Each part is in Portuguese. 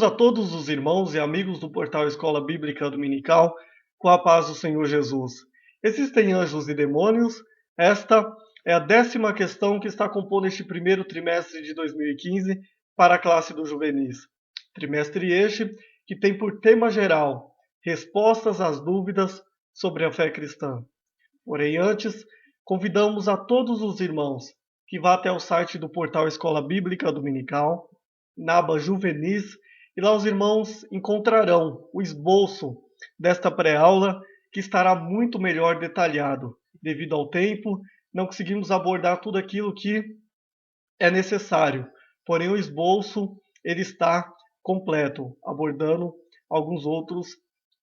Saúdamos a todos os irmãos e amigos do portal Escola Bíblica Dominical, com a paz do Senhor Jesus. Existem anjos e demônios? Esta é a 10ª questão que está compondo este primeiro trimestre de 2015 para a classe do juvenis. Trimestre este que tem por tema geral respostas às dúvidas sobre a fé cristã. Porém, antes, convidamos a todos os irmãos que vá até o site do portal Escola Bíblica Dominical, na aba Juvenis, e lá os irmãos encontrarão o esboço desta pré-aula, que estará muito melhor detalhado. Devido ao tempo, não conseguimos abordar tudo aquilo que é necessário, porém o esboço ele está completo, abordando alguns outros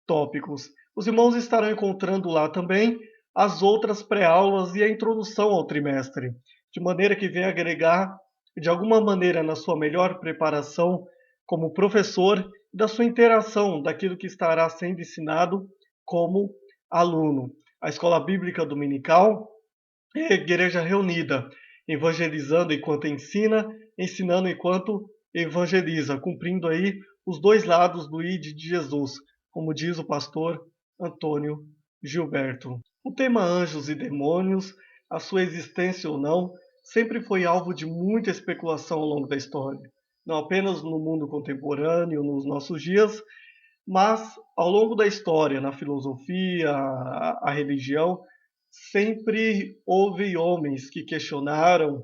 tópicos. Os irmãos estarão encontrando lá também as outras pré-aulas e a introdução ao trimestre, de maneira que venha agregar de alguma maneira na sua melhor preparação como professor, da sua interação, daquilo que estará sendo ensinado como aluno. A Escola Bíblica Dominical é a igreja reunida, evangelizando enquanto ensina, ensinando enquanto evangeliza, cumprindo aí os dois lados do ID de Jesus, como diz o pastor Antônio Gilberto. O tema anjos e demônios, a sua existência ou não, sempre foi alvo de muita especulação ao longo da história. Não apenas no mundo contemporâneo, nos nossos dias, mas ao longo da história, na filosofia, a religião, sempre houve homens que questionaram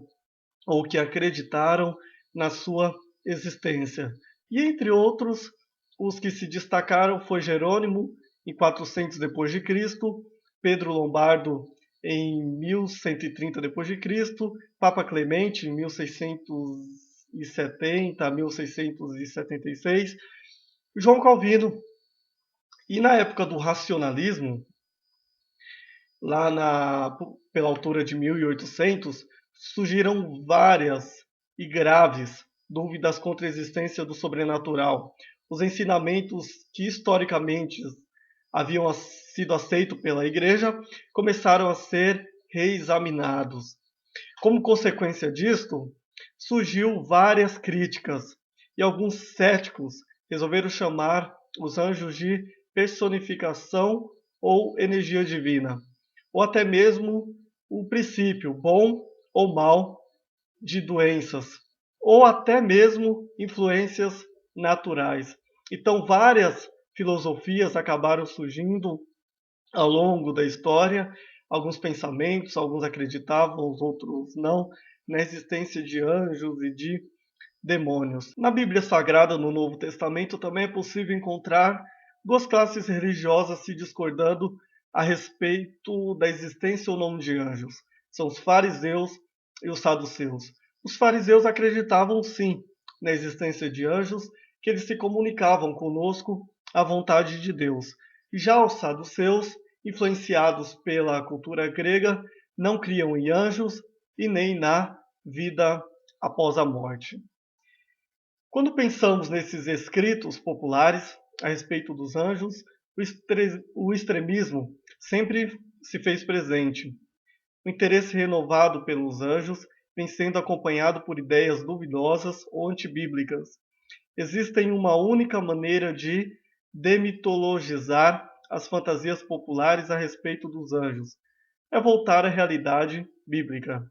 ou que acreditaram na sua existência. E entre outros, os que se destacaram foi Jerônimo em 400 depois de Cristo, Pedro Lombardo em 1130 depois de Cristo, Papa Clemente em 1670 a 1676, João Calvino. E na época do racionalismo, pela altura de 1800, surgiram várias e graves dúvidas contra a existência do sobrenatural. Os ensinamentos que historicamente haviam sido aceitos pela Igreja começaram a ser reexaminados. Como consequência disto, surgiu várias críticas e alguns céticos resolveram chamar os anjos de personificação ou energia divina, ou até mesmo o princípio bom ou mal de doenças, ou até mesmo influências naturais. Então, várias filosofias acabaram surgindo ao longo da história, alguns pensamentos, alguns acreditavam, os outros não, na existência de anjos e de demônios. Na Bíblia Sagrada, no Novo Testamento, também é possível encontrar duas classes religiosas se discordando a respeito da existência ou não de anjos. São os fariseus e os saduceus. Os fariseus acreditavam sim na existência de anjos, que eles se comunicavam conosco à vontade de Deus. Já os saduceus, influenciados pela cultura grega, não criam em anjos e nem na vida após a morte. Quando pensamos nesses escritos populares a respeito dos anjos, o extremismo sempre se fez presente. O interesse renovado pelos anjos vem sendo acompanhado por ideias duvidosas ou antibíblicas. Existem uma única maneira de demitologizar as fantasias populares a respeito dos anjos. É voltar à realidade bíblica.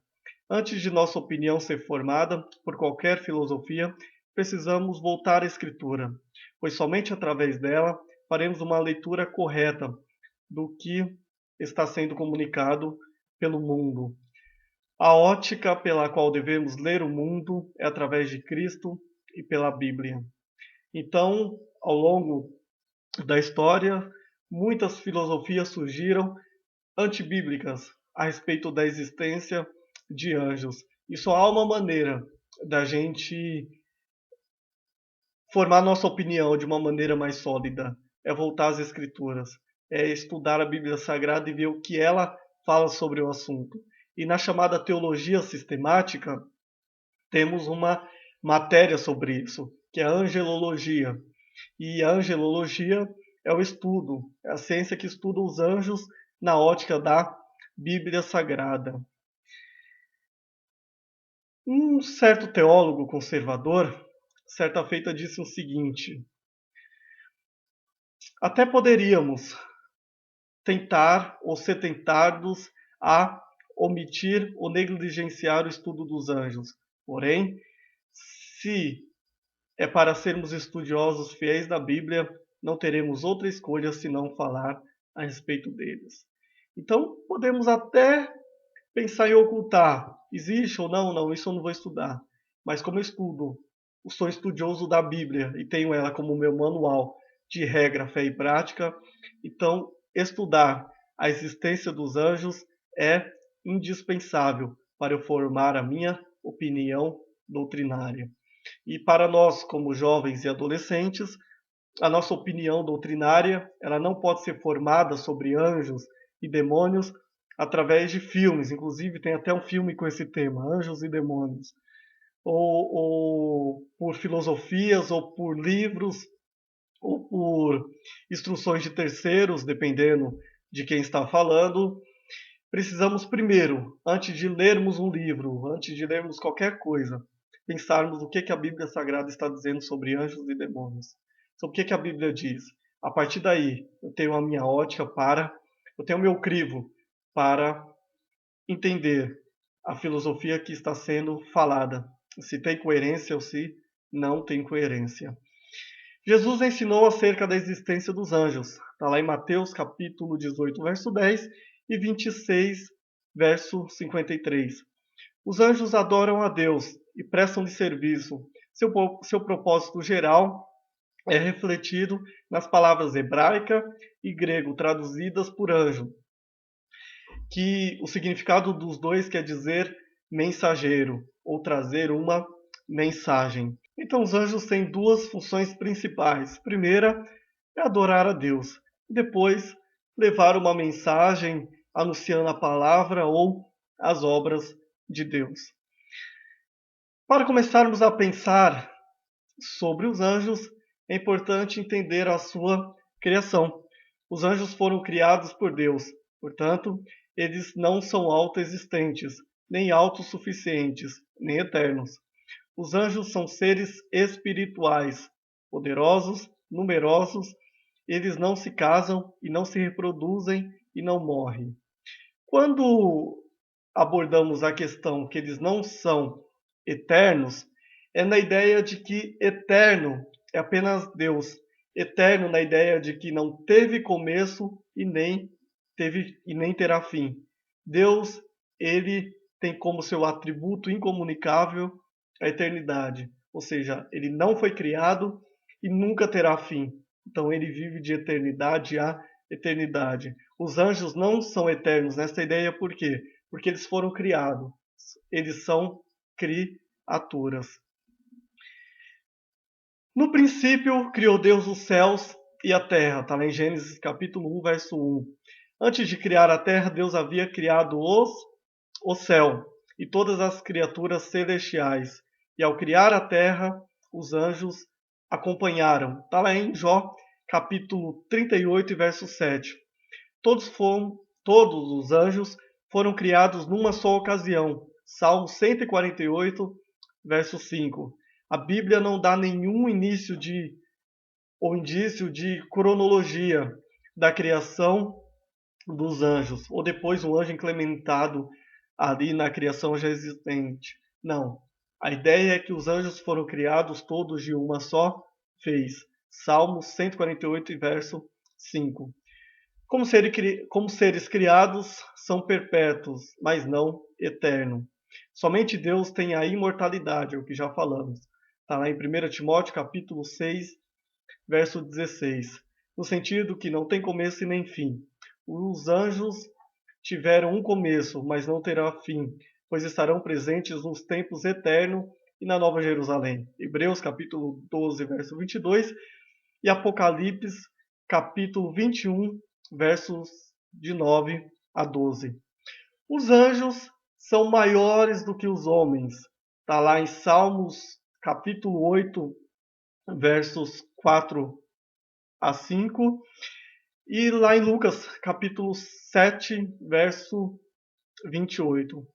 Antes de nossa opinião ser formada por qualquer filosofia, precisamos voltar à Escritura, pois somente através dela faremos uma leitura correta do que está sendo comunicado pelo mundo. A ótica pela qual devemos ler o mundo é através de Cristo e pela Bíblia. Então, ao longo da história, muitas filosofias surgiram antibíblicas a respeito da existência de anjos. E só há uma maneira da gente formar nossa opinião de uma maneira mais sólida, é voltar às Escrituras, é estudar a Bíblia Sagrada e ver o que ela fala sobre o assunto. E na chamada teologia sistemática, temos uma matéria sobre isso, que é a angelologia. E a angelologia é o estudo, é a ciência que estuda os anjos na ótica da Bíblia Sagrada. Um certo teólogo conservador certa feita, disse o seguinte: até poderíamos tentar ou ser tentados a omitir ou negligenciar o estudo dos anjos. Porém, se é para sermos estudiosos fiéis da Bíblia, não teremos outra escolha senão falar a respeito deles. Então, podemos até pensar em ocultar, existe ou não, não, isso eu não vou estudar. Mas como eu estudo, sou estudioso da Bíblia e tenho ela como meu manual de regra, fé e prática, então estudar a existência dos anjos é indispensável para eu formar a minha opinião doutrinária. E para nós, como jovens e adolescentes, a nossa opinião doutrinária, ela não pode ser formada sobre anjos e demônios através de filmes. Inclusive, tem até um filme com esse tema, Anjos e Demônios. Ou por filosofias, ou por livros, ou por instruções de terceiros, dependendo de quem está falando. Precisamos primeiro, antes de lermos um livro, antes de lermos qualquer coisa, pensarmos o que a Bíblia Sagrada está dizendo sobre anjos e demônios. Sobre o que a Bíblia diz. A partir daí, eu tenho a minha ótica eu tenho o meu crivo para entender a filosofia que está sendo falada. Se tem coerência ou se não tem coerência. Jesus ensinou acerca da existência dos anjos. Está lá em Mateus capítulo 18, verso 10 e 26, verso 53. Os anjos adoram a Deus e prestam-lhe serviço. Seu propósito geral é refletido nas palavras hebraica e grego traduzidas por anjo, que o significado dos dois quer dizer mensageiro ou trazer uma mensagem. Então, os anjos têm duas funções principais. Primeira é adorar a Deus, depois levar uma mensagem anunciando a palavra ou as obras de Deus. Para começarmos a pensar sobre os anjos, é importante entender a sua criação. Os anjos foram criados por Deus, portanto, eles não são autoexistentes, nem autossuficientes, nem eternos. Os anjos são seres espirituais, poderosos, numerosos, eles não se casam e não se reproduzem e não morrem. Quando abordamos a questão que eles não são eternos, é na ideia de que eterno é apenas Deus. Eterno na ideia de que não teve começo e nem terá fim. Deus, ele tem como seu atributo incomunicável a eternidade, ou seja, ele não foi criado e nunca terá fim. Então ele vive de eternidade a eternidade. Os anjos não são eternos nessa ideia por quê? Porque eles foram criados. Eles são criaturas. No princípio, criou Deus os céus e a terra. Está lá em Gênesis capítulo 1, verso 1. Antes de criar a terra, Deus havia criado o céu e todas as criaturas celestiais. E ao criar a terra, os anjos acompanharam. Está lá em Jó capítulo 38, verso 7. Todos os anjos foram criados numa só ocasião. Salmo 148, verso 5. A Bíblia não dá nenhum início ou indício de cronologia da criação dos anjos, ou depois um anjo implementado ali na criação já existente. Não. A ideia é que os anjos foram criados todos de uma só vez. Salmo 148, verso 5. Como seres criados, são perpétuos, mas não eternos. Somente Deus tem a imortalidade, é o que já falamos. Está lá em 1 Timóteo capítulo 6, verso 16. No sentido que não tem começo e nem fim. Os anjos tiveram um começo, mas não terá fim, pois estarão presentes nos tempos eternos e na Nova Jerusalém. Hebreus capítulo 12, verso 22 e Apocalipse capítulo 21, versos de 9 a 12. Os anjos são maiores do que os homens. Está lá em Salmos capítulo 8, versos 4 a 5. E lá em Lucas capítulo 7, verso 28.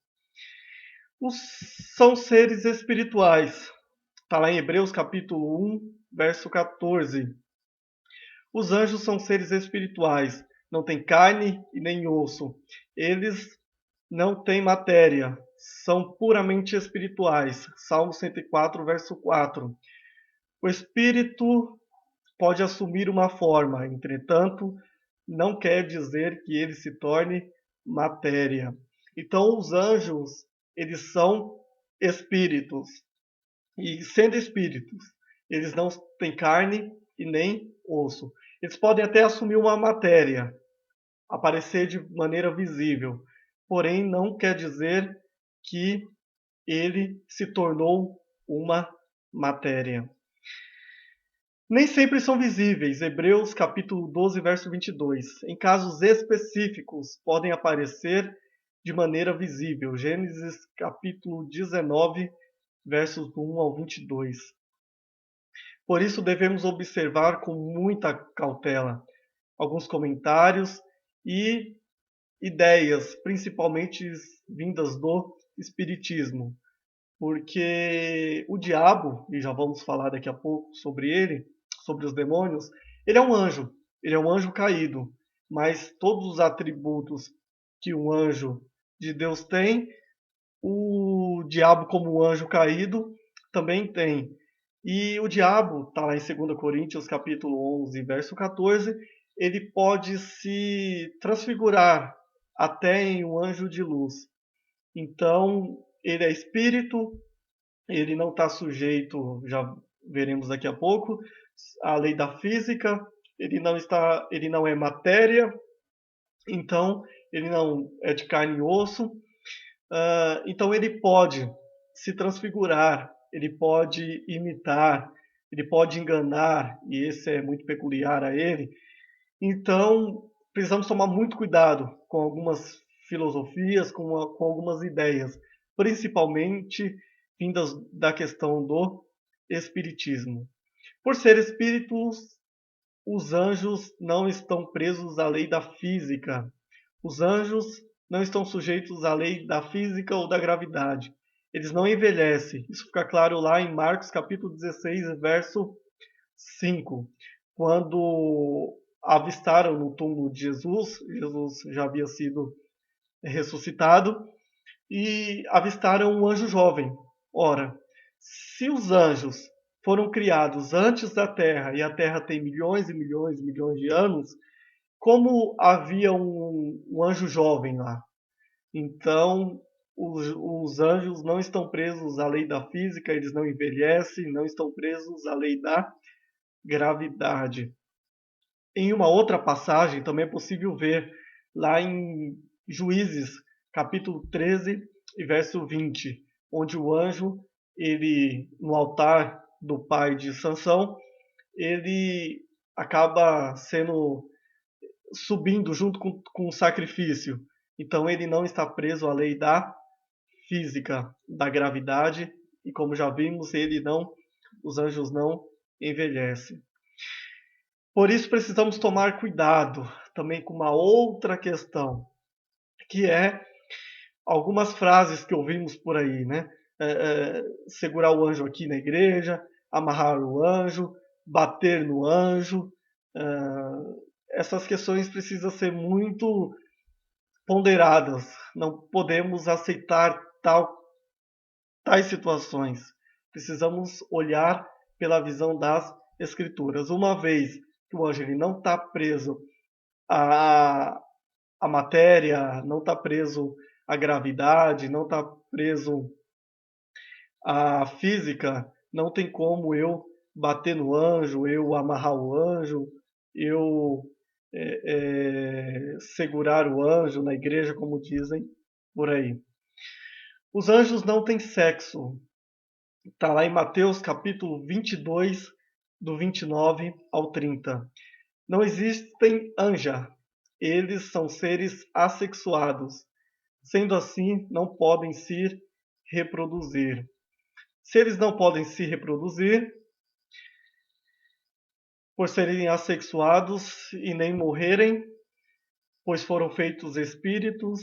São seres espirituais. Está lá em Hebreus capítulo 1, verso 14. Os anjos são seres espirituais, não têm carne e nem osso. Eles não têm matéria, são puramente espirituais. Salmo 104, verso 4. O espírito pode assumir uma forma, entretanto, não quer dizer que ele se torne matéria. Então, os anjos, eles são espíritos. E sendo espíritos, eles não têm carne e nem osso. Eles podem até assumir uma matéria, aparecer de maneira visível, porém não quer dizer que ele se tornou uma matéria. Nem sempre são visíveis. Hebreus capítulo 12, verso 22. Em casos específicos, podem aparecer de maneira visível. Gênesis capítulo 19, versos 1 ao 22. Por isso devemos observar com muita cautela alguns comentários e ideias, principalmente vindas do Espiritismo, porque o diabo, e já vamos falar daqui a pouco sobre ele, sobre os demônios, ele é um anjo caído, mas todos os atributos que um anjo de Deus tem, o diabo como um anjo caído também tem. E o diabo, está lá em 2 Coríntios capítulo 11, verso 14, ele pode se transfigurar até em um anjo de luz. Então, ele é espírito, ele não está sujeito, já veremos daqui a pouco, à lei da física, ele não é matéria, então ele não é de carne e osso, então ele pode se transfigurar, ele pode imitar, ele pode enganar, e esse é muito peculiar a ele. Então, precisamos tomar muito cuidado com algumas filosofias, com algumas ideias, principalmente vindas da questão do espiritismo. Por ser espíritos, os anjos não estão presos à lei da física. Os anjos não estão sujeitos à lei da física ou da gravidade. Eles não envelhecem. Isso fica claro lá em Marcos capítulo 16, verso 5, quando avistaram no túmulo de Jesus, Jesus já havia sido ressuscitado, e avistaram um anjo jovem. Ora, se os anjos foram criados antes da Terra, e a Terra tem milhões e milhões e milhões de anos, como havia um anjo jovem lá? Então, os anjos não estão presos à lei da física, eles não envelhecem, não estão presos à lei da gravidade. Em uma outra passagem, também é possível ver lá em Juízes, capítulo 13 e verso 20, onde o anjo, ele no altar do pai de Sansão, ele acaba sendo subindo junto com o sacrifício. Então ele não está preso à lei da física, da gravidade, e como já vimos, os anjos não envelhecem. Por isso precisamos tomar cuidado também com uma outra questão, que é algumas frases que ouvimos por aí, né? Segurar o anjo aqui na igreja, amarrar o anjo, bater no anjo. Essas questões precisam ser muito ponderadas. Não podemos aceitar tais situações. Precisamos olhar pela visão das Escrituras. Uma vez que o anjo ele não está preso à matéria, não está preso à gravidade, não está preso à física, não tem como eu bater no anjo, eu amarrar o anjo, eu segurar o anjo na igreja, como dizem por aí. Os anjos não têm sexo. Está lá em Mateus capítulo 22, do 29 ao 30. Não existem anja. Eles são seres assexuados. Sendo assim, não podem se reproduzir. Se eles não podem se reproduzir, por serem assexuados e nem morrerem, pois foram feitos espíritos,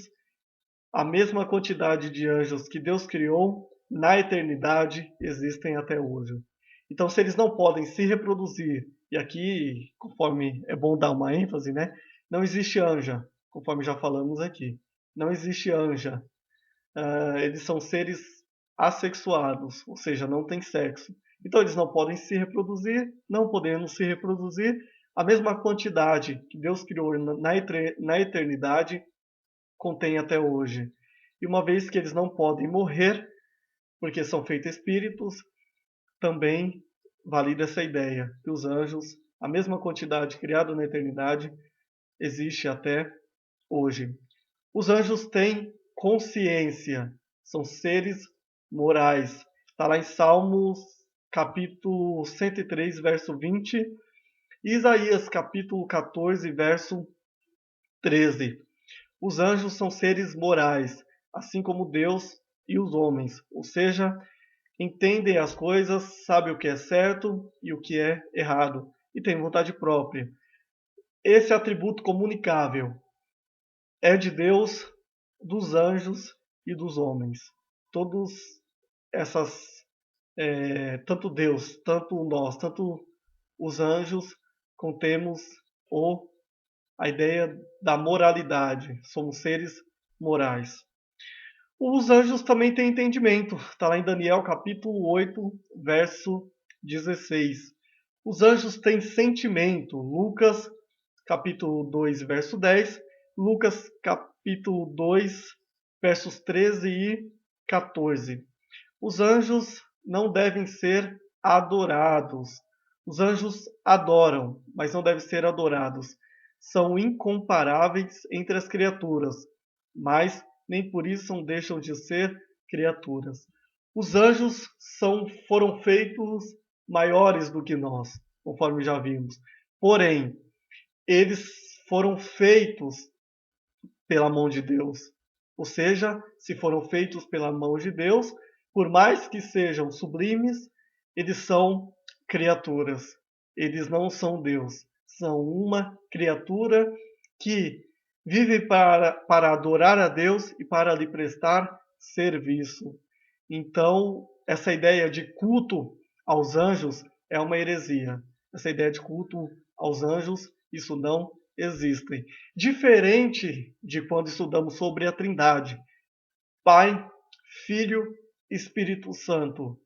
a mesma quantidade de anjos que Deus criou na eternidade existem até hoje. Então, se eles não podem se reproduzir, e aqui, conforme é bom dar uma ênfase, né? Não existe anja, conforme já falamos aqui. Não existe anja. Eles são seres assexuados, ou seja, não têm sexo. Então, eles não podem se reproduzir, não podendo se reproduzir, a mesma quantidade que Deus criou na eternidade contém até hoje. E uma vez que eles não podem morrer, porque são feitos espíritos, também valida essa ideia que os anjos, a mesma quantidade criada na eternidade, existe até hoje. Os anjos têm consciência, são seres morais. Está lá em Salmos, capítulo 103, verso 20, e Isaías, capítulo 14, verso 13. Os anjos são seres morais, assim como Deus e os homens, ou seja, entendem as coisas, sabem o que é certo e o que é errado, e têm vontade própria. Esse atributo comunicável é de Deus, dos anjos e dos homens. Todos essas, tanto Deus, tanto nós, tanto os anjos, contemos o, a ideia da moralidade. Somos seres morais. Os anjos também têm entendimento. Está lá em Daniel capítulo 8, verso 16. Os anjos têm sentimento. Lucas capítulo 2, verso 10. Lucas capítulo 2, versos 13 e 14. Os anjos não devem ser adorados. Os anjos adoram, mas não devem ser adorados. São incomparáveis entre as criaturas, mas nem por isso não deixam de ser criaturas. Os anjos foram feitos maiores do que nós, conforme já vimos. Porém, eles foram feitos pela mão de Deus. Ou seja, se foram feitos pela mão de Deus, por mais que sejam sublimes, eles são criaturas. Eles não são Deus. São uma criatura que vive para adorar a Deus e para lhe prestar serviço. Então, essa ideia de culto aos anjos é uma heresia. Essa ideia de culto aos anjos, isso não existe. Diferente de quando estudamos sobre a Trindade, Pai, Filho, Espírito Santo,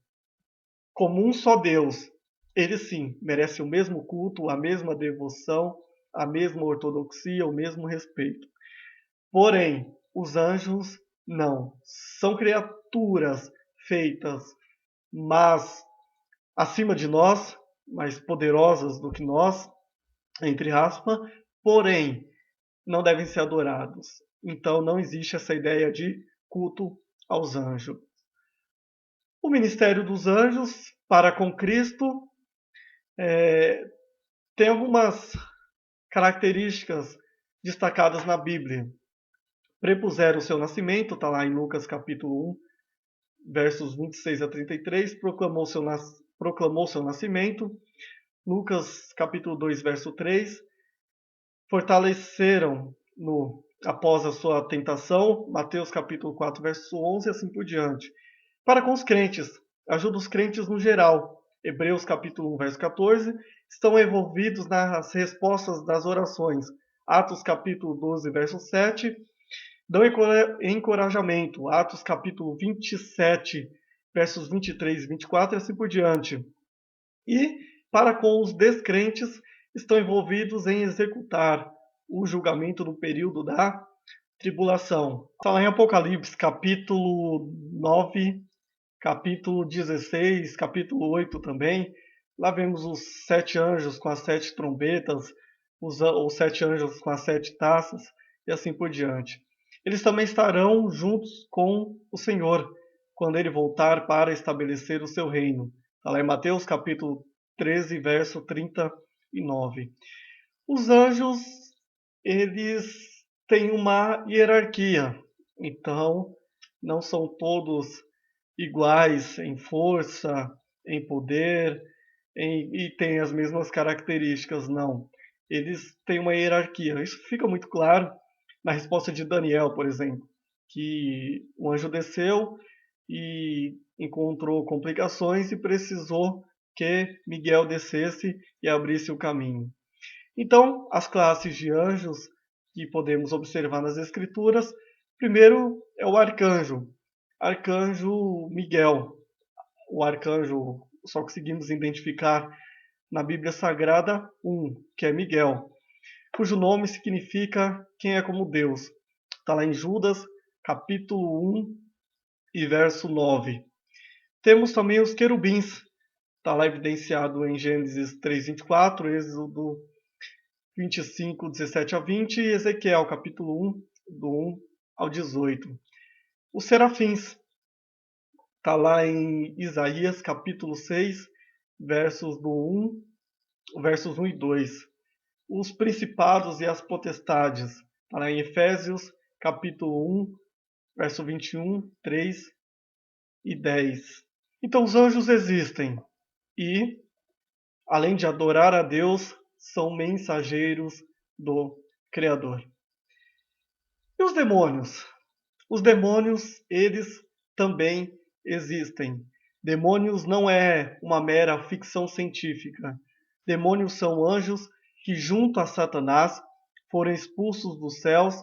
como um só Deus, eles sim merecem o mesmo culto, a mesma devoção, a mesma ortodoxia, o mesmo respeito. Porém, os anjos não. São criaturas feitas, mas acima de nós, mais poderosas do que nós, entre aspas, porém não devem ser adorados. Então não existe essa ideia de culto aos anjos. O ministério dos anjos para com Cristo tem algumas características destacadas na Bíblia. Prepuseram o seu nascimento, está lá em Lucas capítulo 1, versos 26 a 33, proclamou seu nascimento. Lucas capítulo 2, verso 3, fortaleceram-no após a sua tentação. Mateus capítulo 4, verso 11, e assim por diante. Para com os crentes, ajuda os crentes no geral. Hebreus capítulo 1, verso 14, estão envolvidos nas respostas das orações. Atos capítulo 12, verso 7, dão encorajamento. Atos capítulo 27, versos 23 e 24 e assim por diante. E, para com os descrentes, estão envolvidos em executar o julgamento no período da tribulação. Fala em Apocalipse, capítulo 9, capítulo 16, capítulo 8 também. Lá vemos os 7 anjos com as 7 trombetas, os 7 anjos com as 7 taças e assim por diante. Eles também estarão juntos com o Senhor quando ele voltar para estabelecer o seu reino. Está lá em Mateus capítulo 13, verso 39. Os anjos, eles têm uma hierarquia, então não são todos iguais em força, em poder, e têm as mesmas características, não. Eles têm uma hierarquia. Isso fica muito claro na resposta de Daniel, por exemplo, que o anjo desceu e encontrou complicações e precisou que Miguel descesse e abrisse o caminho. Então, as classes de anjos que podemos observar nas Escrituras, primeiro é o arcanjo, arcanjo Miguel. O arcanjo só conseguimos identificar na Bíblia Sagrada um, que é Miguel, cujo nome significa quem é como Deus. Está lá em Judas, capítulo 1 e verso 9. Temos também os querubins, está lá evidenciado em Gênesis 3:24, Êxodo 25:17 a 20 e Ezequiel, capítulo 1, do 1 ao 18. Os serafins, está lá em Isaías, capítulo 6, versos 1 e 2. Os principados e as potestades, está lá em Efésios, capítulo 1, verso 21, 3 e 10. Então os anjos existem e, além de adorar a Deus, são mensageiros do Criador. E os demônios? Os demônios, eles também existem. Demônios não é uma mera ficção científica. Demônios são anjos que, junto a Satanás, foram expulsos dos céus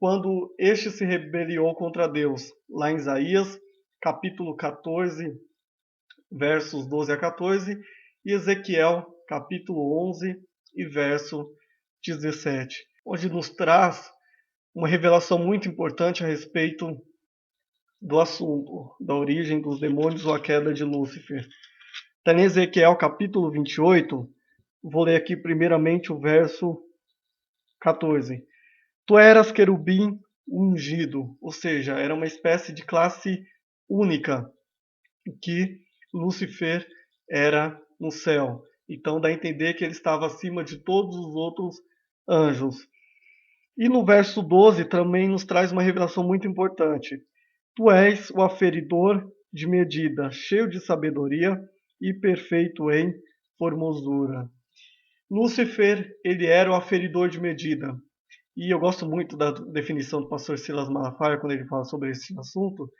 quando este se rebeliou contra Deus. Lá em Isaías, capítulo 14, versos 12 a 14, e Ezequiel, capítulo 11 e verso 17, onde nos traz uma revelação muito importante a respeito do assunto, da origem dos demônios ou a queda de Lúcifer. Está em Ezequiel capítulo 28, vou ler aqui primeiramente o verso 14. Tu eras querubim ungido, ou seja, era uma espécie de classe única que Lúcifer era no céu. Então dá a entender que ele estava acima de todos os outros anjos. E no verso 12 também nos traz uma revelação muito importante. Tu és o aferidor de medida, cheio de sabedoria e perfeito em formosura. Lúcifer, ele era o aferidor de medida. E eu gosto muito da definição do pastor Silas Malafaia quando ele fala sobre esse assunto.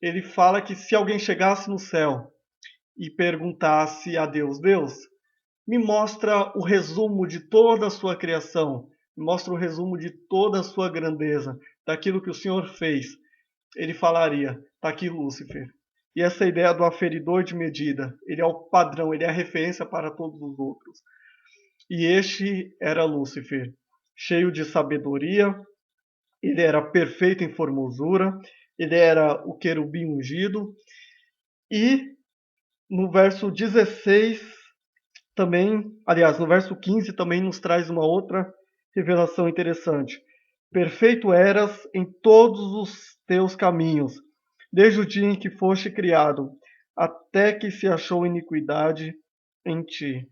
Ele fala que se alguém chegasse no céu e perguntasse a Deus, Deus, me mostra o resumo de toda a sua criação, me mostra o resumo de toda a sua grandeza, daquilo que o Senhor fez, ele falaria, está aqui Lúcifer. E essa ideia do aferidor de medida, ele é o padrão, ele é a referência para todos os outros. E este era Lúcifer, cheio de sabedoria, ele era perfeito em formosura, ele era o querubim ungido, e no verso 16 também, aliás, no verso 15 também nos traz uma outra revelação interessante. Perfeito eras em todos os teus caminhos, desde o dia em que foste criado, até que se achou iniquidade em ti.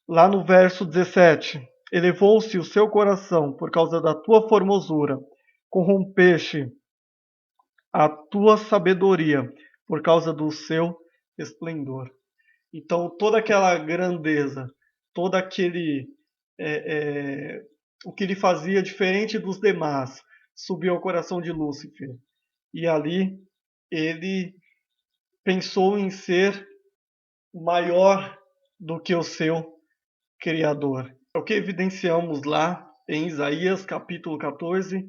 Lá no verso 17, elevou-se o seu coração por causa da tua formosura, corrompeste a tua sabedoria por causa do seu esplendor. Então, toda aquela grandeza, todo aquele o que ele fazia diferente dos demais, subiu ao coração de Lúcifer. E ali ele pensou em ser maior do que o seu Criador. É o que evidenciamos lá em Isaías capítulo 14,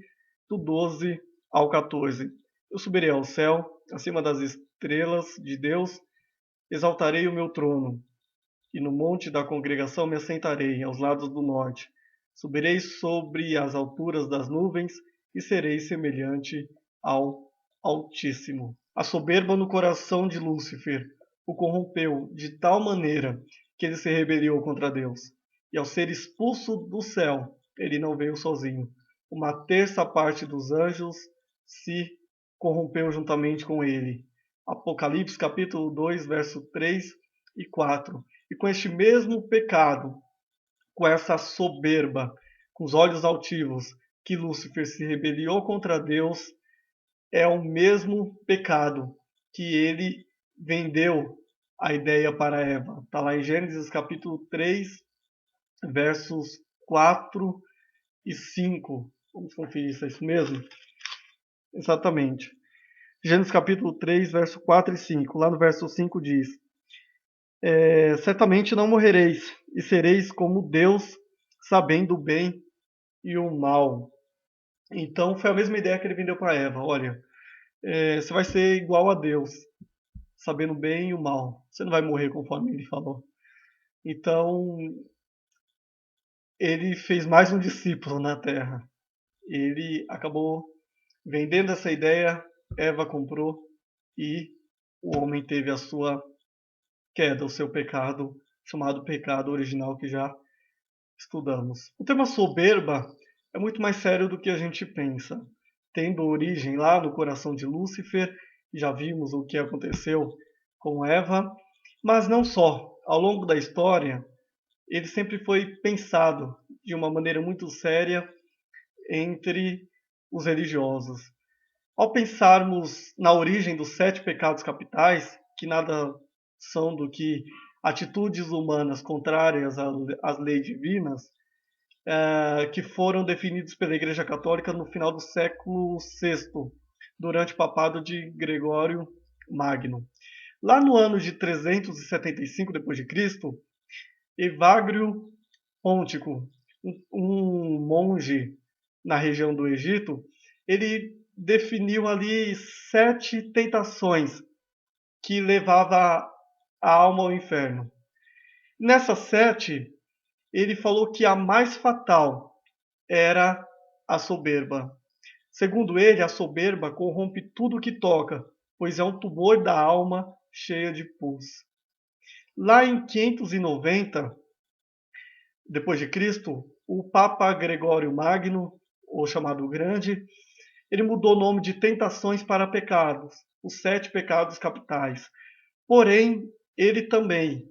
do 12 ao 14. Eu subirei ao céu, acima das estrelas de Deus, exaltarei o meu trono, e no monte da congregação me assentarei, aos lados do norte. Subirei sobre as alturas das nuvens e serei semelhante ao Altíssimo. A soberba no coração de Lúcifer o corrompeu de tal maneira que ele se rebeliou contra Deus. E ao ser expulso do céu, ele não veio sozinho. Uma terça parte dos anjos se corrompeu juntamente com ele. Apocalipse capítulo 2, verso 3 e 4. E com este mesmo pecado, com essa soberba, com os olhos altivos, que Lúcifer se rebeliou contra Deus, é o mesmo pecado que ele vendeu a ideia para Eva. Está lá em Gênesis capítulo 3, versos 4 e 5. Vamos conferir se é isso mesmo? Exatamente. Gênesis capítulo 3, verso 4 e 5. Lá no verso 5 diz: certamente não morrereis, e sereis como Deus, sabendo o bem e o mal. Então foi a mesma ideia que ele vendeu para Eva. Olha, você vai ser igual a Deus, sabendo o bem e o mal. Você não vai morrer conforme ele falou. Então ele fez mais um discípulo na Terra. Ele acabou vendendo essa ideia, Eva comprou e o homem teve a sua queda, o seu pecado, chamado pecado original que já estudamos. O tema soberba é muito mais sério do que a gente pensa. Tendo origem lá no coração de Lúcifer, já vimos o que aconteceu com Eva, mas não só. Ao longo da história, ele sempre foi pensado de uma maneira muito séria entre os religiosos. Ao pensarmos na origem dos 7 pecados capitais, que nada são do que atitudes humanas contrárias às leis divinas, que foram definidos pela Igreja Católica no final do século VI, durante o papado de Gregório Magno. Lá no ano de 375 d.C., Evagrio Póntico, um monge na região do Egito, ele definiu ali 7 tentações que levava a alma ao inferno. Nessas 7, ele falou que a mais fatal era a soberba. Segundo ele, a soberba corrompe tudo que toca, pois é um tumor da alma cheia de pus. Lá em 590 depois de Cristo, o Papa Gregório Magno, ou chamado Grande, ele mudou o nome de tentações para pecados, os 7 pecados capitais. Porém, ele também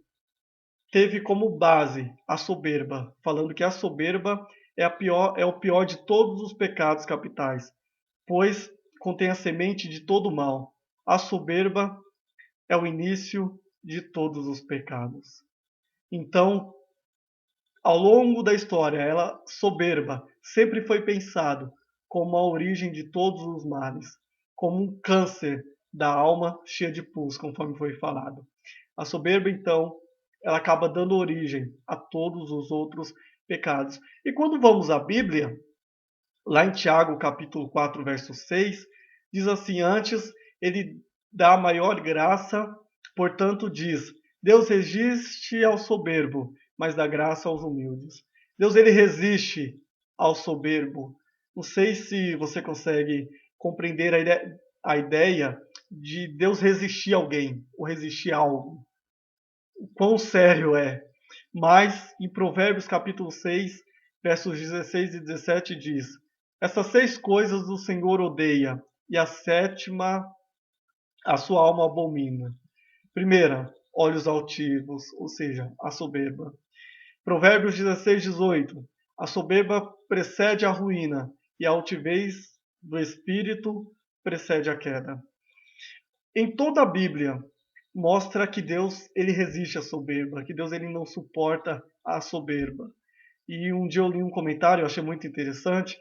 teve como base a soberba, falando que a soberba é o pior de todos os pecados capitais, pois contém a semente de todo o mal. A soberba é o início de todos os pecados. Então, ao longo da história, ela soberba sempre foi pensado como a origem de todos os males, como um câncer da alma cheia de pus, conforme foi falado. A soberba, então, ela acaba dando origem a todos os outros pecados. E quando vamos à Bíblia, lá em Tiago, capítulo 4, verso 6, diz assim: antes ele dá maior graça, portanto diz: Deus resiste ao soberbo, mas dá graça aos humildes. Deus ele resiste ao soberbo. Não sei se você consegue compreender a ideia de Deus resistir a alguém, ou resistir a algo. O quão sério é. Mas em Provérbios capítulo 6, versos 16 e 17 diz: essas 6 coisas o Senhor odeia, e a 7ª a sua alma abomina. Primeira, olhos altivos, ou seja, a soberba. Provérbios 16, 18. A soberba precede a ruína, e a altivez do espírito precede a queda. Em toda a Bíblia, mostra que Deus ele resiste à soberba, que Deus ele não suporta a soberba. E um dia eu li um comentário, eu achei muito interessante,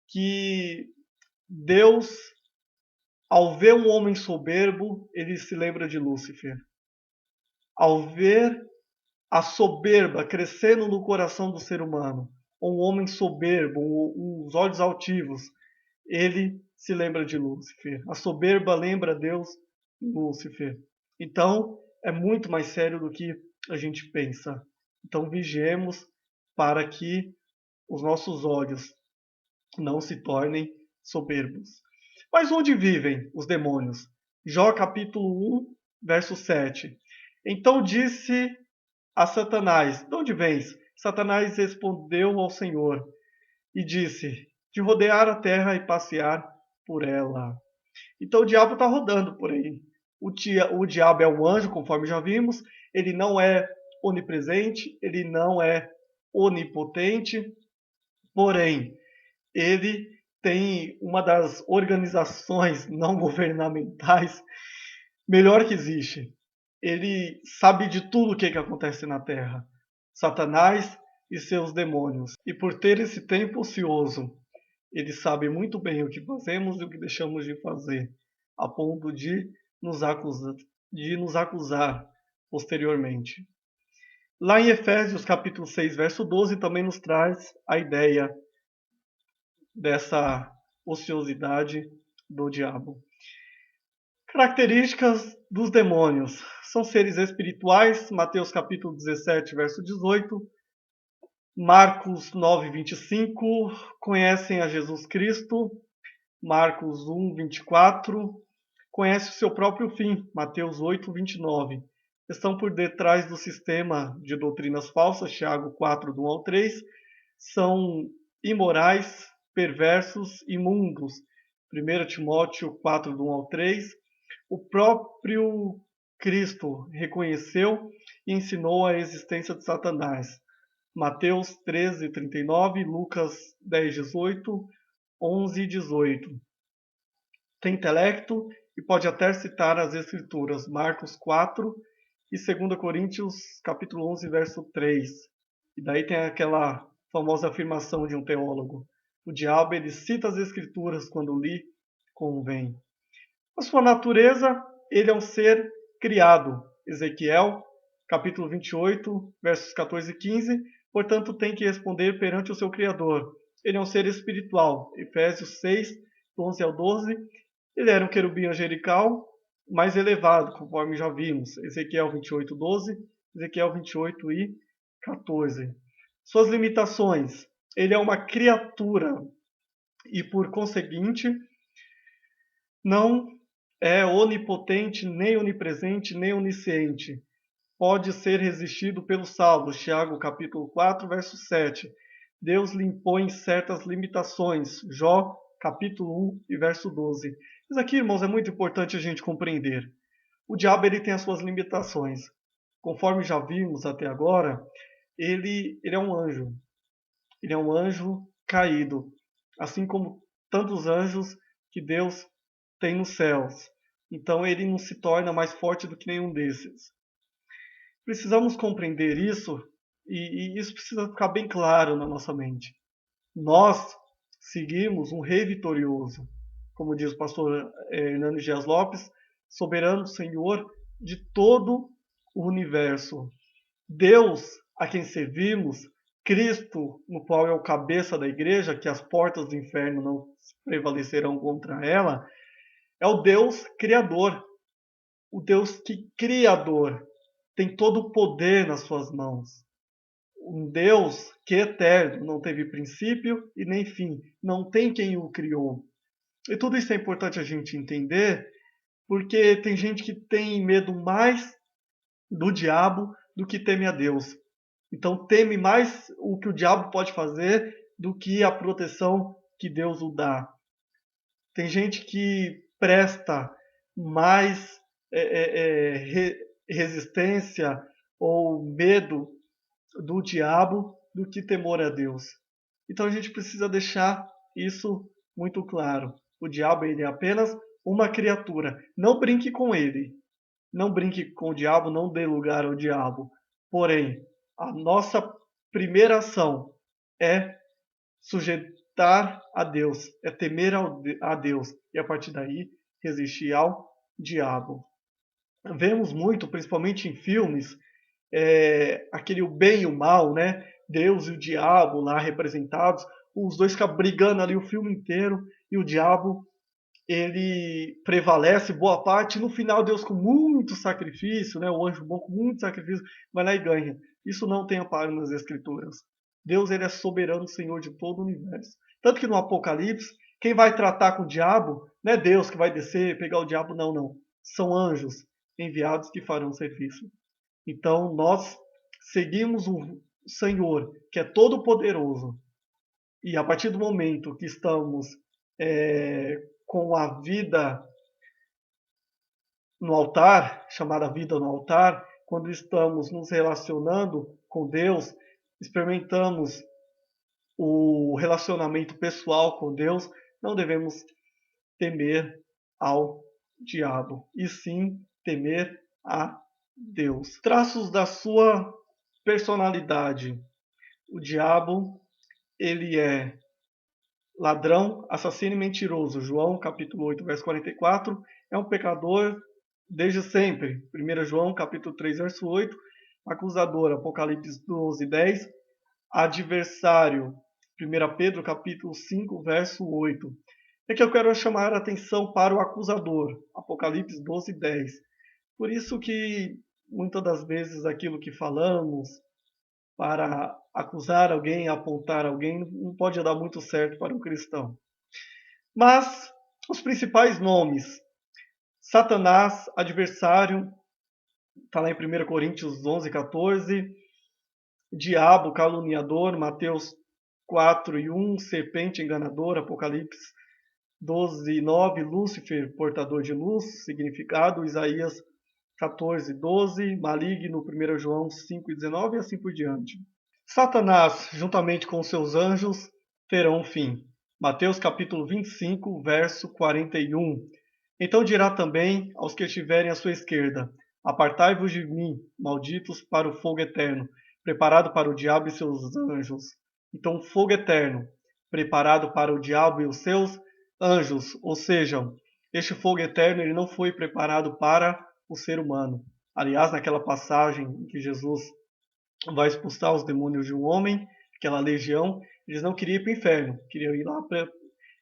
que Deus, ao ver um homem soberbo, ele se lembra de Lúcifer. Ao ver a soberba crescendo no coração do ser humano, um homem soberbo, os olhos altivos, ele se lembra de Lúcifer. A soberba lembra Deus em Lúcifer. Então, é muito mais sério do que a gente pensa. Então, vigiemos para que os nossos olhos não se tornem soberbos. Mas onde vivem os demônios? Jó capítulo 1, verso 7. Então disse a Satanás: de onde vens? Satanás respondeu ao Senhor e disse: de rodear a terra e passear por ela. Então o diabo está rodando por aí. O diabo é um anjo, conforme já vimos. Ele não é onipresente, ele não é onipotente, porém, ele tem uma das organizações não governamentais melhor que existe. Ele sabe de tudo o que acontece na Terra. Satanás e seus demônios. E por ter esse tempo ocioso, ele sabe muito bem o que fazemos e o que deixamos de fazer. a ponto de nos acusar posteriormente. Lá em Efésios capítulo 6, verso 12, também nos traz a ideia dessa ociosidade do diabo. Características dos demônios. São seres espirituais, Mateus capítulo 17, verso 18, Marcos 9, 25, conhecem a Jesus Cristo, Marcos 1, 24, conhece o seu próprio fim, Mateus 8, 29. Estão por detrás do sistema de doutrinas falsas, Tiago 4, do 1 ao 3, são imorais, perversos, imundos, 1 Timóteo 4, do 1 ao 3. O próprio Cristo reconheceu e ensinou a existência de Satanás. Mateus 13, 39, Lucas 10, 18, 11 e 18. Tem intelecto e pode até citar as Escrituras, Marcos 4 e 2 Coríntios capítulo 11, verso 3. E daí tem aquela famosa afirmação de um teólogo: o diabo ele cita as Escrituras quando lhe convém. A sua natureza, ele é um ser criado. Ezequiel, capítulo 28, versos 14 e 15. Portanto, tem que responder perante o seu Criador. Ele é um ser espiritual. Efésios 6, 11 ao 12. Ele era um querubim angelical, mais elevado, conforme já vimos. Ezequiel 28, 12. Ezequiel 28 e 14. Suas limitações. Ele é uma criatura e, por conseguinte, não é onipotente, nem onipresente, nem onisciente. Pode ser resistido pelos salvos. Tiago capítulo 4, verso 7. Deus lhe impõe certas limitações. Jó capítulo 1 e verso 12. Isso aqui, irmãos, é muito importante a gente compreender. O diabo ele tem as suas limitações. Conforme já vimos até agora, ele é um anjo. Ele é um anjo caído. Assim como tantos anjos que Deus tem nos céus. Então ele não se torna mais forte do que nenhum desses. Precisamos compreender isso e isso precisa ficar bem claro na nossa mente. Nós seguimos um rei vitorioso, como diz o pastor Hernando Dias Lopes, soberano Senhor de todo o universo. Deus a quem servimos, Cristo, no qual é o cabeça da igreja, que as portas do inferno não prevalecerão contra ela, é o Deus criador, o Deus que criador tem todo o poder nas suas mãos. Um Deus que é eterno, não teve princípio e nem fim, não tem quem o criou. E tudo isso é importante a gente entender, porque tem gente que tem medo mais do diabo do que teme a Deus. Então teme mais o que o diabo pode fazer do que a proteção que Deus o dá. Tem gente que presta mais resistência ou medo do diabo do que temor a Deus. Então a gente precisa deixar isso muito claro. O diabo ele é apenas uma criatura. Não brinque com ele. Não brinque com o diabo, não dê lugar ao diabo. Porém, a nossa primeira ação é sujeitar a Deus, é temer a Deus e a partir daí resistir ao diabo. Vemos muito, principalmente em filmes, aquele o bem e o mal, né? Deus e o diabo lá representados, os dois ficam brigando ali o filme inteiro e o diabo ele prevalece boa parte e no final Deus com muito sacrifício, né? O anjo bom com muito sacrifício vai lá e ganha. Isso não tem amparo nas escrituras. Deus ele é soberano, Senhor de todo o universo. Tanto que no Apocalipse, quem vai tratar com o diabo não é Deus que vai descer, pegar o diabo, não, não. São anjos enviados que farão serviço. Então nós seguimos o Senhor, que é todo poderoso. E a partir do momento que estamos com a vida no altar, chamada vida no altar, quando estamos nos relacionando com Deus, experimentamos o relacionamento pessoal com Deus, não devemos temer ao diabo, e sim temer a Deus. Traços da sua personalidade. O diabo, ele é ladrão, assassino e mentiroso. João capítulo 8, verso 44. É um pecador desde sempre. 1 João capítulo 3, verso 8. Acusador, Apocalipse 12, 10. Adversário, 1 Pedro capítulo 5, verso 8. É que eu quero chamar a atenção para o acusador, Apocalipse 12, 10. Por isso que muitas das vezes aquilo que falamos para acusar alguém, apontar alguém, não pode dar muito certo para um cristão. Mas os principais nomes: Satanás, adversário, está lá em 1 Coríntios 11, 14. Diabo, caluniador, Mateus 4 e 1. Serpente enganadora, Apocalipse 12, 9. Lúcifer, portador de luz, significado, Isaías 14, 12. Maligno, 1 João 5 e 19 e assim por diante. Satanás, juntamente com seus anjos, terão um fim. Mateus capítulo 25, verso 41. Então dirá também aos que estiverem à sua esquerda: Apartai-vos de mim, malditos, para o fogo eterno, preparado para o diabo e seus anjos. Então, o fogo eterno, preparado para o diabo e os seus anjos. Ou seja, este fogo eterno ele não foi preparado para o ser humano. Aliás, naquela passagem em que Jesus vai expulsar os demônios de um homem, aquela legião, eles não queriam ir para o inferno, queriam ir lá para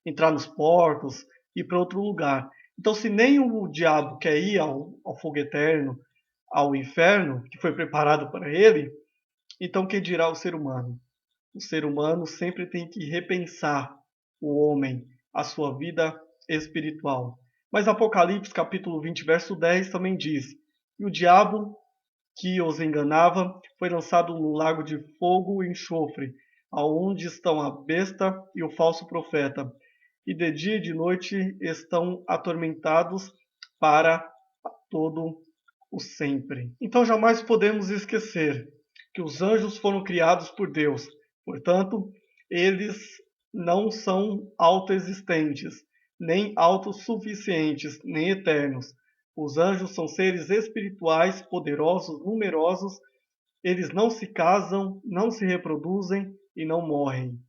entrar nos porcos, ir para outro lugar. Então, se nem o diabo quer ir ao fogo eterno, ao inferno, que foi preparado para ele, então quem dirá o ser humano? O ser humano sempre tem que repensar o homem, a sua vida espiritual. Mas Apocalipse capítulo 20, verso 10 também diz: E o diabo que os enganava foi lançado no lago de fogo e enxofre, aonde estão a besta e o falso profeta, e de dia e de noite estão atormentados para todo o sempre. Então jamais podemos esquecer que os anjos foram criados por Deus, portanto, eles não são autoexistentes, nem autossuficientes, nem eternos. Os anjos são seres espirituais, poderosos, numerosos. Eles não se casam, não se reproduzem e não morrem.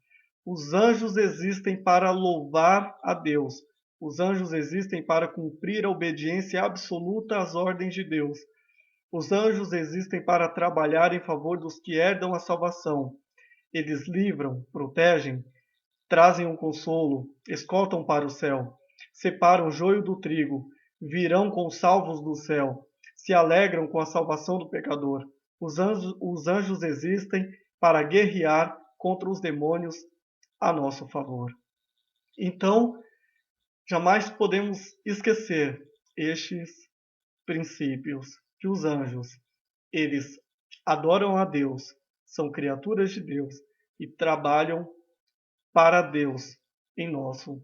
Os anjos existem para louvar a Deus. Os anjos existem para cumprir a obediência absoluta às ordens de Deus. Os anjos existem para trabalhar em favor dos que herdam a salvação. Eles livram, protegem, trazem um consolo, escoltam para o céu, separam o joio do trigo, virão com os salvos do céu, se alegram com a salvação do pecador. Os anjos existem para guerrear contra os demônios a nosso favor. Então, jamais podemos esquecer estes princípios, que os anjos, eles adoram a Deus, são criaturas de Deus e trabalham para Deus em nosso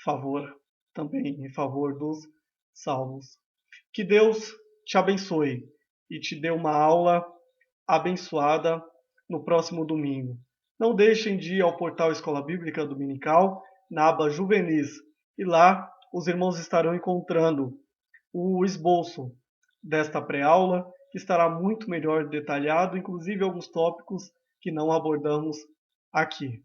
favor, também em favor dos salvos. Que Deus te abençoe e te dê uma aula abençoada no próximo domingo. Não deixem de ir ao portal Escola Bíblica Dominical, na aba Juvenis, e lá os irmãos estarão encontrando o esboço desta pré-aula, que estará muito melhor detalhado, inclusive alguns tópicos que não abordamos aqui.